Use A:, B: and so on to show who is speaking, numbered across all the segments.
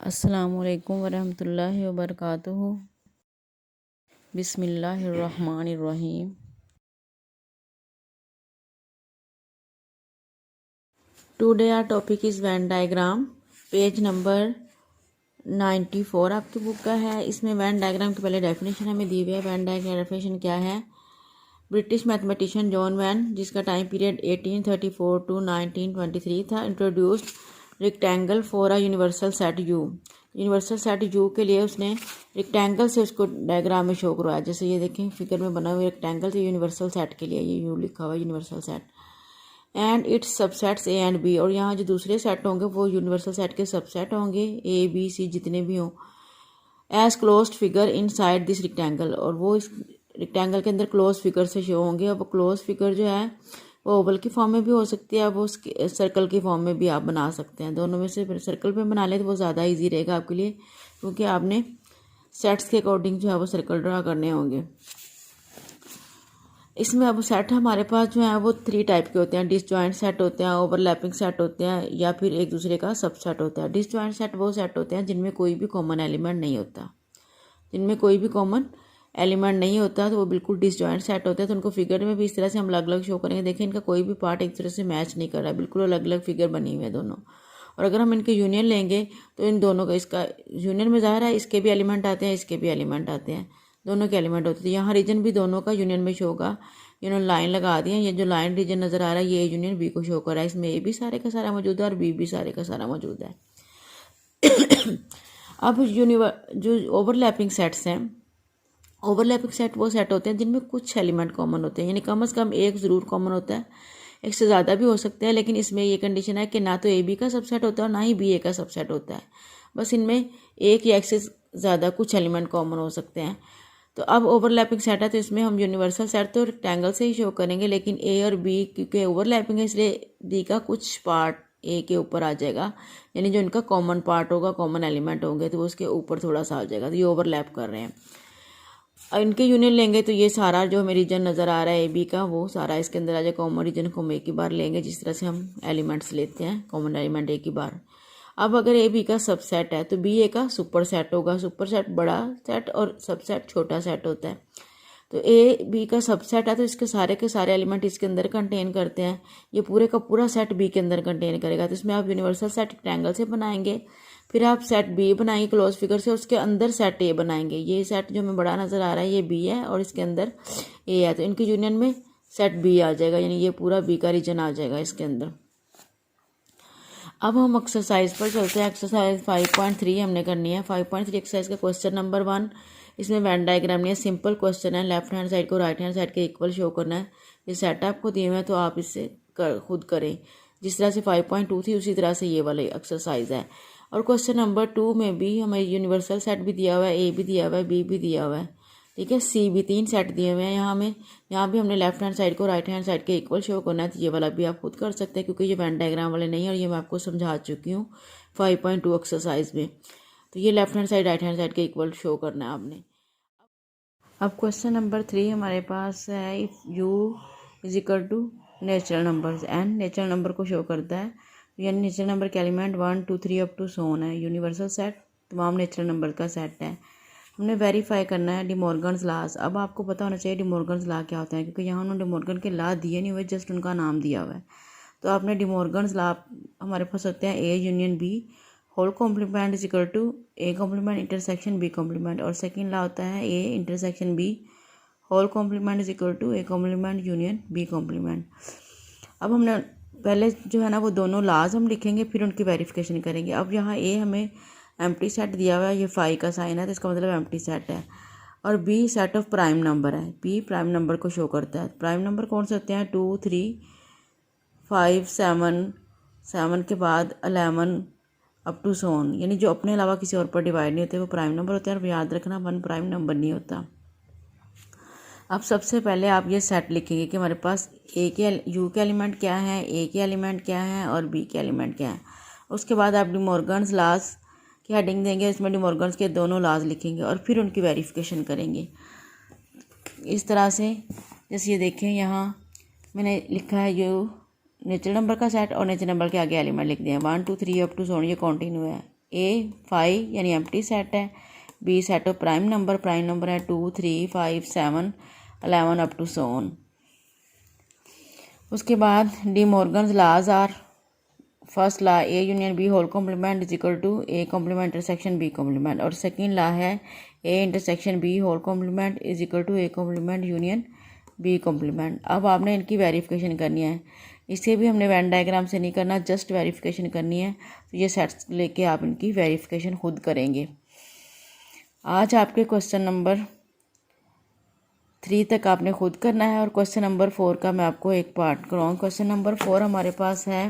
A: अस्सलामुअलैकुम वरहमतुल्लाहि वबरकातुहू। बिस्मिल्लाहिर्रहमानिर्रहीम। Today our topic is Venn diagram. Page number 94 आपकी बुक का है। इसमें वैन डायग्राम की पहले डेफिनेशन हमें दी हुई है। वैन डायग्राम डेफिनेशन क्या है? ब्रिटिश मैथमेटिशियन जॉन वैन, जिसका टाइम पीरियड 1834 टू 1923 था, introduced rectangle for a universal set you. Universal set you के लिए उसने रेक्टेंगल से उसको डायग्राम में शो करवाया। जैसे ये देखें फिगर में बना हुआ रेक्टेंगल, तो यूनिवर्सल सेट के लिए ये यू लिखा हुआ है, universal set. And its subsets A and B, और यहाँ जो दूसरे सेट होंगे वो यूनिवर्सल सेट के सबसेट होंगे, ए बी सी जितने भी हों। As closed figure inside this rectangle, और वो इस रेक्टेंगल के अंदर क्लोज फिगर से शो होंगे। अब क्लोज फिगर जो है वो ओवल की फॉर्म में भी हो सकती है, अब वो सर्कल की फॉर्म में भी आप बना सकते हैं। दोनों में से फिर सर्कल पे बना ले तो वो ज़्यादा इजी रहेगा आपके लिए, क्योंकि आपने सेट्स के अकॉर्डिंग जो है वो सर्कल ड्रा करने होंगे। इसमें अब सेट हमारे पास जो है वो 3 टाइप के होते हैं। डिसजॉइंट सेट होते हैं, ओवरलैपिंग सेट होते हैं, या फिर एक दूसरे का सबसेट होता है। डिसजॉइंट सेट वो सेट होते हैं जिनमें कोई भी कॉमन एलिमेंट नहीं होता। जिनमें कोई भी कॉमन एलिमेंट नहीं होता तो वो बिल्कुल डिसजॉइंट सेट होते हैं। तो उनको फिगर में भी इस तरह से हम अलग अलग शो करेंगे। देखें इनका कोई भी पार्ट एक तरह से मैच नहीं कर रहा है, बिल्कुल अलग अलग फिगर बनी हुई है दोनों। और अगर हम इनके यूनियन लेंगे तो इन दोनों का, इसका यूनियन में ज़ाहिर है इसके भी एलिमेंट आते हैं, इसके भी एलिमेंट आते हैं, दोनों के एलिमेंट होते हैं। यहाँ रीजन भी दोनों का यूनियन में शो होगा। इन्होंने लाइन लगा दी है, ये जो लाइन रीजन नज़र आ रहा है ये यूनियन बी को शो कर रहा है। इसमें ए भी सारे का सारा मौजूद है और बी भी सारे का सारा मौजूद है। अब जो ओवरलैपिंग सेट्स हैं, ओवरलैपिंग सेट वो सेट होते हैं जिनमें कुछ एलिमेंट कॉमन होते हैं, यानी कम से कम एक ज़रूर कॉमन होता है। एक से ज़्यादा भी हो सकते हैं, लेकिन इसमें ये कंडीशन है कि ना तो ए बी का सबसेट होता है और ना ही बी ए का सबसेट होता है। बस इनमें एक या एक से ज़्यादा कुछ एलिमेंट कॉमन हो सकते हैं। तो अब ओवरलैपिंग सेट है तो इसमें हम यूनिवर्सल सेट तो रेक्टेंगल से ही शो करेंगे, लेकिन ए और बी क्योंकि ओवरलैपिंग है इसलिए डी का कुछ पार्ट ए के ऊपर आ जाएगा, यानी जो इनका कॉमन पार्ट होगा, कॉमन एलिमेंट होंगे, तो वो उसके ऊपर थोड़ा सा आ जाएगा। तो ये ओवरलैप कर रहे हैं। इनके यूनियन लेंगे तो ये सारा जो हमें रीजन नज़र आ रहा है ए बी का वो सारा इसके अंदर आ जाए। कॉमन रीजन को हम एक ही बार लेंगे, जिस तरह से हम एलिमेंट्स लेते हैं कॉमन एलिमेंट एक ही बार। अब अगर ए बी का सबसेट है तो बी ए का सुपर सेट होगा। सुपर सेट बड़ा सेट और सबसेट छोटा सेट होता है। तो ए बी का सबसेट है तो इसके सारे के सारे एलिमेंट इसके अंदर कंटेन करते हैं। ये पूरे का पूरा सेट बी के अंदर कंटेन करेगा। तो इसमें आप यूनिवर्सल सेट रेक्टेंगल से बनाएंगे, फिर आप सेट बी बनाएंगे क्लोज फिगर से, उसके अंदर सेट ए बनाएंगे। ये सेट जो हमें बड़ा नज़र आ रहा है ये बी है और इसके अंदर ए है, तो इनकी यूनियन में सेट बी आ जाएगा, यानी ये पूरा बी का रीजन आ जाएगा इसके अंदर। अब हम एक्सरसाइज पर चलते हैं। एक्सरसाइज 5.3 हमने करनी है। 5.3 एक्सरसाइज का क्वेश्चन नंबर 1। इसमें वैन डायग्राम नहीं है, सिंपल क्वेश्चन है। लेफ्ट हैंड साइड को राइट हैंड साइड के इक्वल शो करना है। ये सेट आपको दिए हुए हैं तो आप इससे खुद करें। जिस तरह से 5.2 थी उसी तरह से ये वाली एक्सरसाइज है। और क्वेश्चन नंबर 2 में भी हमें यूनिवर्सल सेट भी दिया हुआ है, ए भी दिया हुआ है, बी भी दिया हुआ है, ठीक है, सी भी, 3 सेट दिए हुए हैं यहाँ में। यहाँ भी हमने लेफ्ट हैंड साइड को राइट हैंड साइड के इक्वल शो करना है। तो ये वाला भी आप खुद कर सकते हैं क्योंकि ये वैन डायग्राम वाले नहीं है और ये मैं आपको समझा चुकी हूँ 5.2 एक्सरसाइज में। तो ये left hand side right hand side के इक्वल शो करना है आपने। अब क्वेश्चन नंबर 3 हमारे पास है, if U is equal to natural number and natural number को शो करता है, यानी नेचुरल नंबर के एलिमेंट 1 2 3 अप टू सोन है। यूनिवर्सल सेट तमाम नेचुरल नंबर का सेट है। हमने वेरीफाई करना है डिमॉर्गन्स लॉज। अब आपको पता होना चाहिए डिमॉर्गन्स लॉ क्या होता है, क्योंकि यहाँ उन्होंने डिमॉर्गन के लॉ दिए नहीं हुए, जस्ट उनका नाम दिया हुआ है। तो आपने डिमॉर्गन्स लॉ हमारे पास होते हैं A union B whole complement is equal to A complement intersection B complement, और सेकेंड लॉ होता है A intersection B whole complement is equal to A complement union B complement. अब हमने पहले जो है ना वो दोनों लॉज हम लिखेंगे, फिर उनकी वेरिफिकेशन करेंगे। अब यहाँ ए हमें एम्प्टी सेट दिया हुआ है, ये फाई का साइन है तो इसका मतलब एम्प्टी सेट है। और B set of prime number है, बी प्राइम नंबर को शो करता है। प्राइम नंबर कौन से होते हैं? 2 3 5 7, 7 के बाद 11 अप टू सोन, यानी जो अपने अलावा किसी और पर डिवाइड नहीं होते वो प्राइम नंबर होते हैं। और याद रखना 1 प्राइम नंबर नहीं होता। अब सबसे पहले आप ये सेट लिखेंगे कि हमारे पास ए के यू के एलिमेंट क्या है, ए के एलिमेंट क्या है और बी के एलिमेंट क्या है। उसके बाद आप डिमॉर्गन्स लॉज की हेडिंग देंगे, इसमें डिमॉर्गन्स के दोनों लॉज लिखेंगे और फिर उनकी वेरिफिकेशन करेंगे इस तरह से। जैसे ये देखें यहाँ मैंने लिखा है यू नेचुरल नंबर का सेट और नेचुरल नंबर के आगे एलिमेंट लिख दिए हैं 1 2 3 अप टू सोन, ये कॉन्टिन्यू है। ए 5 यानी एम्प्टी सेट है, B set of prime number है 2 3 5 7 11 अप टू सो ऑन। उसके बाद De Morgan's laws are, first law A union B whole complement is equal to A complement intersection B complement, और second law है A intersection B whole complement is equal to A complement union B complement. अब आपने इनकी verification करनी है, इसे भी हमने वेन डायग्राम से नहीं करना, जस्ट वेरिफिकेशन करनी है। तो ये सेट्स लेके आप इनकी वेरिफिकेशन खुद करेंगे। आज आपके क्वेश्चन नंबर 3 तक आपने खुद करना है, और क्वेश्चन नंबर 4 का मैं आपको एक पार्ट कराऊँ। क्वेश्चन नंबर 4 हमारे पास है,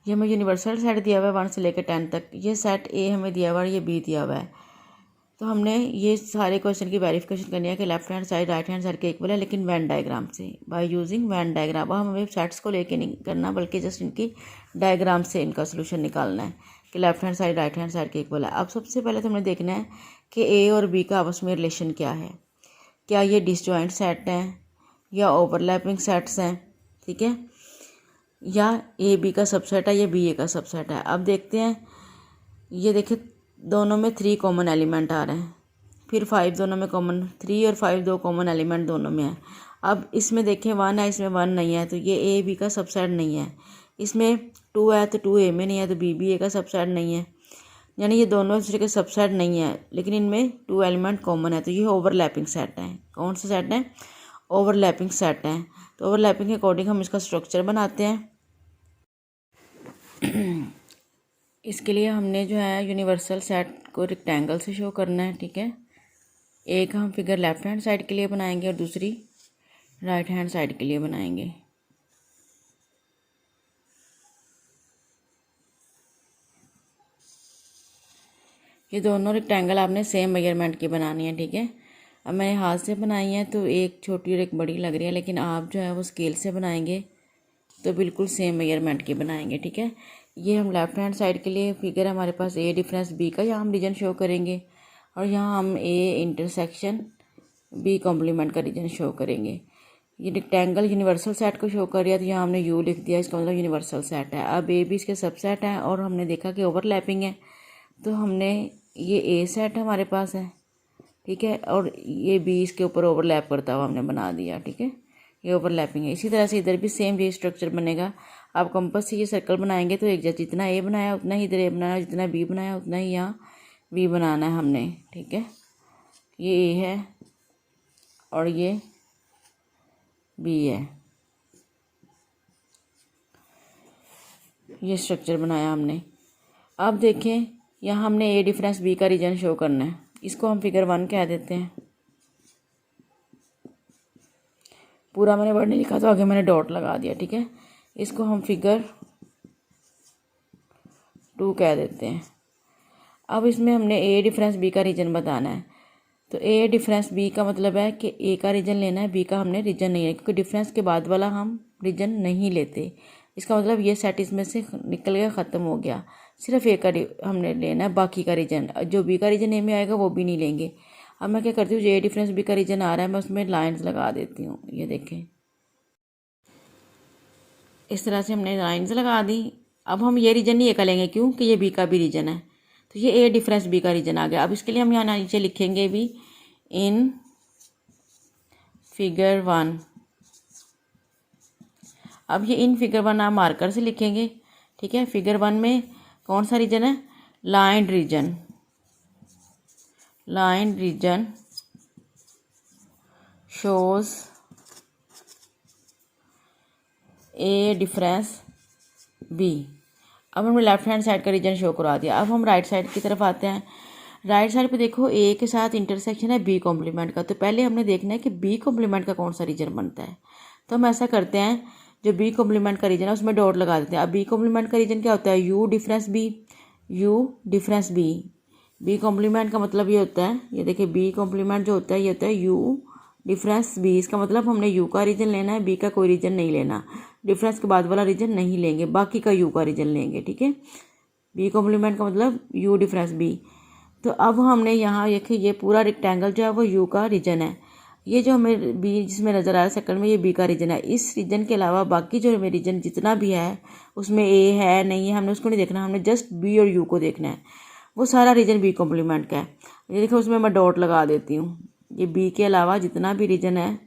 A: ये हमें यूनिवर्सल सेट दिया हुआ है 1 से लेकर 10 तक। ये सेट ए हमें दिया हुआ है, ये बी दिया हुआ है। तो हमने ये सारे क्वेश्चन की वेरिफिकेशन करनी है कि left hand side right hand side के इक्वल है, लेकिन वेन डायग्राम से, बाय यूजिंग वेन डायग्राम। अब हमें सेट्स को लेके नहीं करना, बल्कि जस्ट इनकी डायग्राम से इनका सोल्यूशन निकालना है कि left hand side right hand side के इक्वल है। अब सबसे पहले तो हमें देखना है कि ए और बी का आपस में रिलेशन क्या है, क्या ये डिसजॉइंट सेट हैं या ओवरलैपिंग सेट्स हैं, ठीक है, या ए बी का सबसेट है या बी ए का सबसेट है। अब देखते हैं, ये देखिए दोनों में 3 कॉमन एलिमेंट आ रहे हैं, फिर 5 दोनों में कॉमन, 3 और 5 2 कॉमन एलिमेंट दोनों में है। अब इसमें देखें 1 है, इसमें 1 नहीं है, तो ये ए बी का सबसेट नहीं है। इसमें 2 है तो 2 ए में नहीं है, तो बी ए का सबसेट नहीं है। यानी ये दोनों दूसरे के सबसेट नहीं है, लेकिन इनमें 2 एलिमेंट कॉमन है, तो ये ओवरलैपिंग सेट है। कौन सा सेट है? ओवरलैपिंग सेट है। तो ओवरलैपिंग के अकॉर्डिंग हम इसका स्ट्रक्चर बनाते हैं। इसके लिए हमने जो है यूनिवर्सल सेट को रेक्टेंगल से शो करना है, ठीक है। एक हम फिगर लेफ्ट हैंड साइड के लिए बनाएंगे और दूसरी राइट हैंड साइड के लिए बनाएंगे। ये दोनों रेक्टेंगल आपने सेम मेजरमेंट की बनानी है, ठीक है। अब मैंने हाथ से बनाई है तो एक छोटी और एक बड़ी लग रही है, लेकिन आप जो है वो स्केल से बनाएंगे तो बिल्कुल सेम मेजरमेंट की बनाएंगे, ठीक है। ये हम लेफ्ट हैंड साइड के लिए फिगर हमारे पास ए डिफरेंस बी का यहाँ हम रीजन शो करेंगे, और यहाँ हम ए इंटरसेक्शन बी कॉम्प्लीमेंट का रीजन शो करेंगे। ये रेक्टेंगल यूनिवर्सल सेट को शो कर रहा है, तो यहाँ हमने यू लिख दिया, इसका मतलब यूनिवर्सल सेट है। अब ए बी इसके सबसेट हैं, और हमने देखा कि ओवरलैपिंग है, तो हमने ये ए सेट हमारे पास है, ठीक है, और ये बी इसके ऊपर ओवरलैप करता हुआ हमने बना दिया, ठीक है। ये ओवरलैपिंग है। इसी तरह से इधर भी सेम ये स्ट्रक्चर बनेगा। आप कंपास से ये सर्कल बनाएंगे तो एक जितना ए बनाया उतना ही इधर ए बनाया, जितना बी बनाया उतना ही यहाँ बी बनाना है हमने, ठीक है। ये ए है और ये बी है, ये स्ट्रक्चर बनाया हमने। अब देखें, यहाँ हमने ए डिफरेंस बी का रीजन शो करना है, इसको हम फिगर 1 कह देते हैं। पूरा मैंने वर्ड नहीं लिखा तो आगे मैंने डॉट लगा दिया, ठीक है। इसको हम फिगर 2 कह देते हैं। अब इसमें हमने ए डिफरेंस बी का रीजन बताना है, तो ए डिफरेंस बी का मतलब है कि ए का रीजन लेना है, बी का हमने रीजन नहीं है, क्योंकि डिफरेंस के बाद वाला हम रीजन नहीं लेते। इसका मतलब ये सेट इसमें से निकल गया, ख़त्म हो गया। सिर्फ ए का हमने लेना है, बाकी का रीजन जो बी का रीजन ए में आएगा वो भी नहीं लेंगे। अब मैं क्या करती हूँ, जो ए डिफरेंस बी का रीजन आ रहा है मैं उसमें लाइंस लगा देती हूँ। ये देखें, इस तरह से हमने लाइंस लगा दी। अब हम ये रीजन नहीं ए का लेंगे, क्यों कि ये बी का भी रीजन है, तो ये ए डिफरेंस बी का रीजन आ गया। अब इसके लिए हम यहाँ नीचे लिखेंगे भी इन फिगर 1। अब ये इन फिगर 1 आप मार्कर से लिखेंगे, ठीक है। फिगर 1 में कौन सा रीजन है? Line region. Line region shows A difference B. अब हमने लेफ्ट हैंड साइड का रीजन शो करा दिया। अब हम राइट साइड की तरफ आते हैं। राइट साइड पे देखो ए के साथ इंटरसेक्शन है बी कॉम्प्लीमेंट का, तो पहले हमने देखना है कि बी कॉम्प्लीमेंट का कौन सा रीजन बनता है। तो हम ऐसा करते हैं, जो बी कॉम्प्लीमेंट का रीजन है उसमें डॉट लगा देते हैं। अब बी कॉम्प्लीमेंट का रीजन क्या होता है? U difference B. U difference B, B complement का मतलब ये होता है, ये देखिए बी कॉम्प्लीमेंट जो होता है ये होता है यू डिफरेंस बी। इसका मतलब हमने यू का रीजन लेना है, बी का कोई रीजन नहीं लेना। डिफरेंस के बाद वाला रीजन नहीं लेंगे, बाकी का यू का रीजन लेंगे, ठीक है। बी कॉम्प्लीमेंट का मतलब यू डिफरेंस बी। तो अब हमने यहाँ देखिए ये पूरा रेक्टेंगल जो है वो यू का रीजन है। ये जो हमें बी जिसमें नज़र आ रहा है सेकंड में, ये बी का रीजन है। इस रीजन के अलावा बाकी जो हमें रीजन जितना भी है उसमें ए है नहीं है, हमने उसको नहीं देखना, हमने जस्ट बी और यू को देखना है। वो सारा रीजन बी कॉम्प्लीमेंट का है। ये देखो उसमें मैं डॉट लगा देती हूँ। ये बी के अलावा जितना भी रीजन है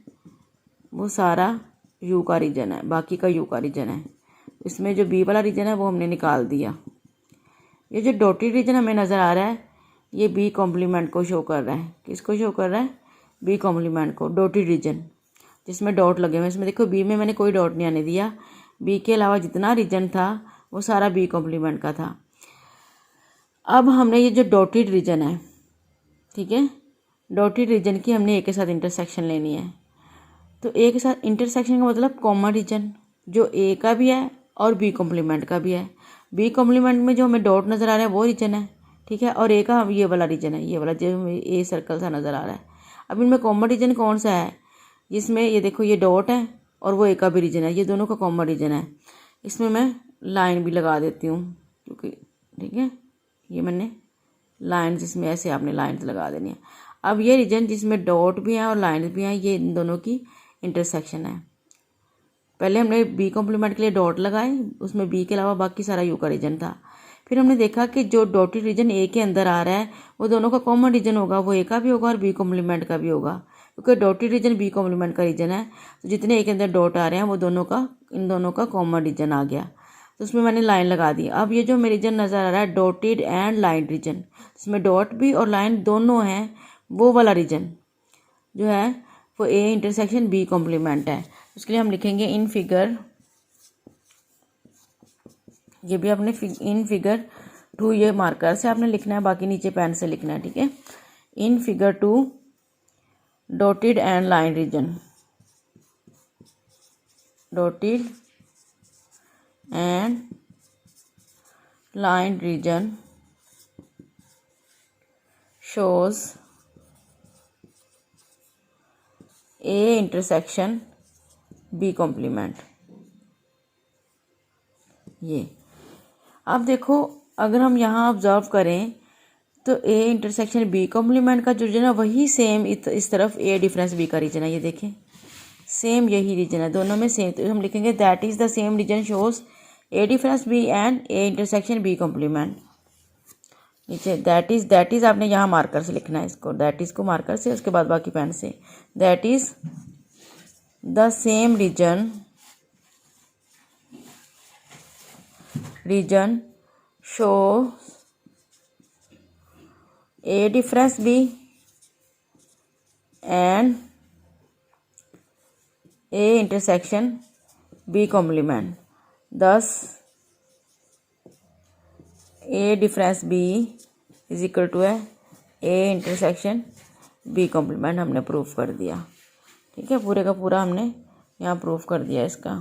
A: वो सारा यू का रीजन है, बाकी का यू का रीजन है। इसमें जो बी वाला रीजन है वो हमने निकाल दिया। ये जो डॉटेड रीजन हमें नज़र आ रहा है ये बी कॉम्प्लीमेंट को शो कर रहा है। किसको शो कर रहा है? बी कॉम्प्लीमेंट को। डॉटेड रीजन जिसमें डॉट लगे हुए, इसमें देखो बी में मैंने कोई डॉट नहीं आने दिया। बी के अलावा जितना रीजन था वो सारा बी कॉम्प्लीमेंट का था। अब हमने ये जो डॉटेड रीजन है, ठीक है, डॉटेड रीजन की हमने ए के साथ इंटरसेक्शन लेनी है। तो ए के साथ इंटरसेक्शन का मतलब कॉमन रीजन जो ए का भी है और बी कॉम्प्लीमेंट का भी है। बी कॉम्प्लीमेंट में जो हमें डॉट नज़र आ रहा है वो रीजन है, ठीक है, और ए का ये वाला रीजन है, ये वाला जो ए सर्कल सा नज़र आ रहा है। अब इनमें कॉमन रीजन कौन सा है? जिसमें ये देखो ये डॉट है और वो ए का भी रीजन है, ये दोनों का कॉमन रीजन है। इसमें मैं लाइन भी लगा देती हूँ क्योंकि, ठीक है, ये मैंने लाइन्स, इसमें ऐसे आपने लाइन्स लगा देनी है। अब ये रीजन जिसमें डॉट भी है और लाइन्स भी हैं, ये इन दोनों की इंटरसेक्शन है। पहले हमने बी कॉम्प्लीमेंट के लिए डॉट लगाए, उसमें बी के अलावा बाकी सारा यू का रीजन था। फिर हमने देखा कि जो डॉटेड रीजन ए के अंदर आ रहा है वो दोनों का कॉमन रीजन होगा, वो ए का भी होगा और बी कॉम्प्लीमेंट का भी होगा, क्योंकि डॉटेड रीजन बी कॉम्प्लीमेंट का रीजन है। तो जितने ए के अंदर डॉट आ रहे हैं वो दोनों का, इन दोनों का कॉमन रीजन आ गया। तो उसमें मैंने लाइन लगा दी। अब ये जो हमें रीजन नज़र आ रहा है डॉटेड एंड लाइन रीजन, जिसमें डॉट भी और लाइन दोनों हैं, वो वाला रीजन जो है वो ए इंटरसेक्शन बी कॉम्प्लीमेंट है। उसके लिए हम लिखेंगे इन फिगर, ये भी आपने इन फिगर 2 ये मार्कर से आपने लिखना है, बाकी नीचे पेन से लिखना है, ठीक है। In figure 2 dotted and line region, dotted and line region shows A intersection B complement। ये अब देखो अगर हम यहाँ ऑब्जर्व करें तो A इंटरसेक्शन B कॉम्प्लीमेंट का जो रीजन है वही सेम इस तरफ A डिफरेंस B का रीजन है। ये देखें सेम यही रीजन है, दोनों में सेम। तो हम लिखेंगे that is the same region shows A difference B and A intersection B complement. नीचे दैट इज आपने यहाँ मार्कर से लिखना है इसको, दैट इज को मार्कर से, उसके बाद बाकी पेन से। That is the same region show A difference B and A intersection B complement. thus A difference B is equal to है A इंटरसेक्शन B कॉम्प्लीमेंट। हमने प्रूफ कर दिया, ठीक है, पूरे का पूरा हमने यहाँ प्रूफ कर दिया इसका।